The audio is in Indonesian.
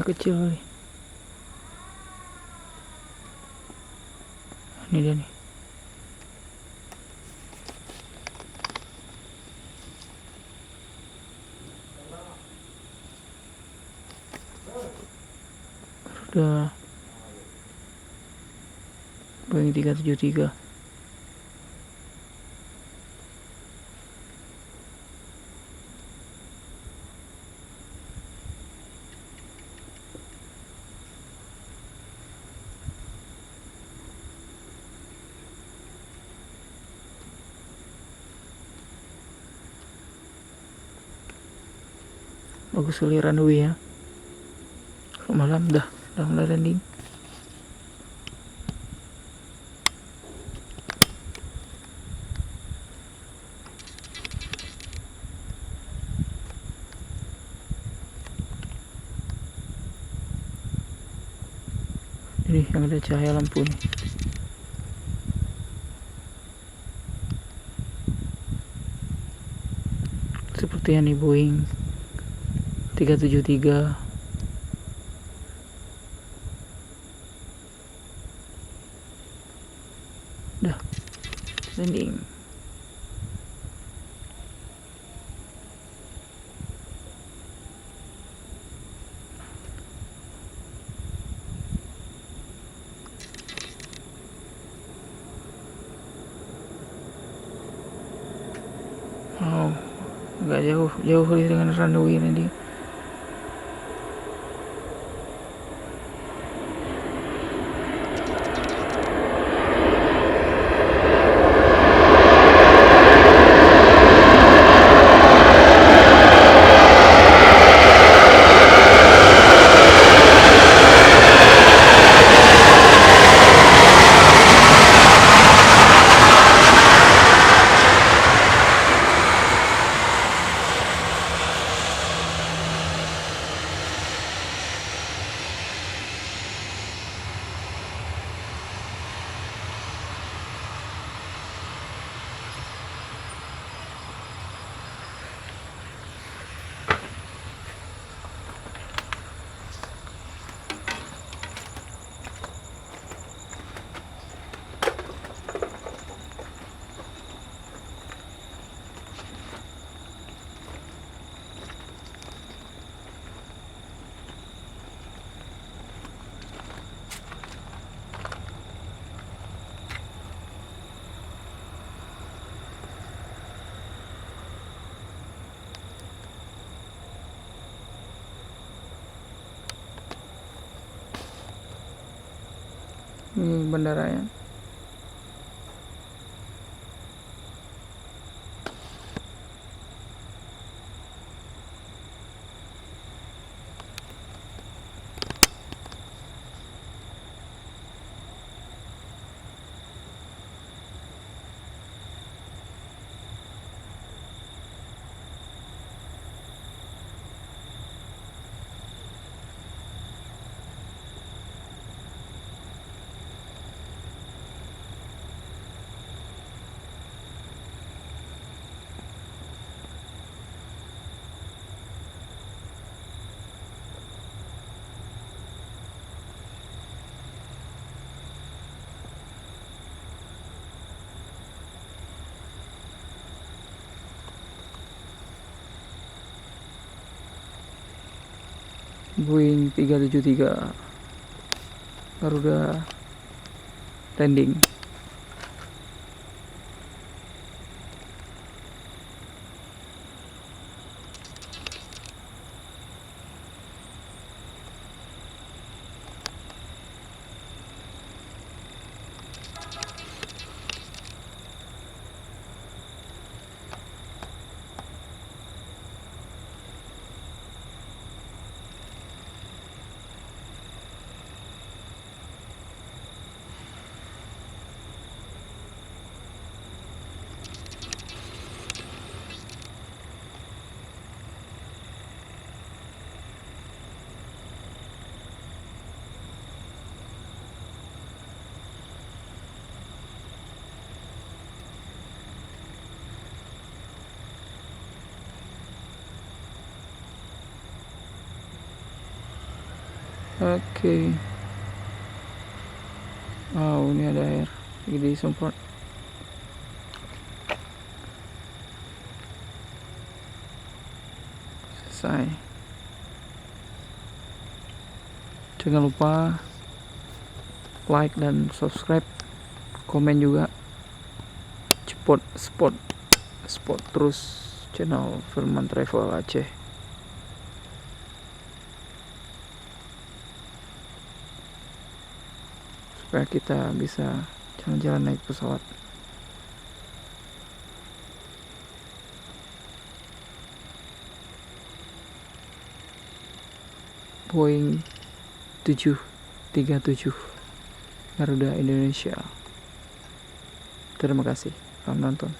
kecil kali. Ini dia nih. Udah Boeing 373. Bagus sekali runway ya. Kalau malam udah mulai landing. Ini yang ada cahaya lampu nih. Sepertinya nih Boeing 373. Udah landing. Oh, agak jauh dengan runway ini. Ini bandara ya. Boeing 373 Garuda landing. Oke. Oh, ini ada air. Jadi semprot. Selesai. Jangan lupa like dan subscribe, komen juga, support terus channel Firman Travel Aceh supaya kita bisa jalan-jalan naik pesawat. Boeing 737 Garuda Indonesia. Terima kasih telah menonton.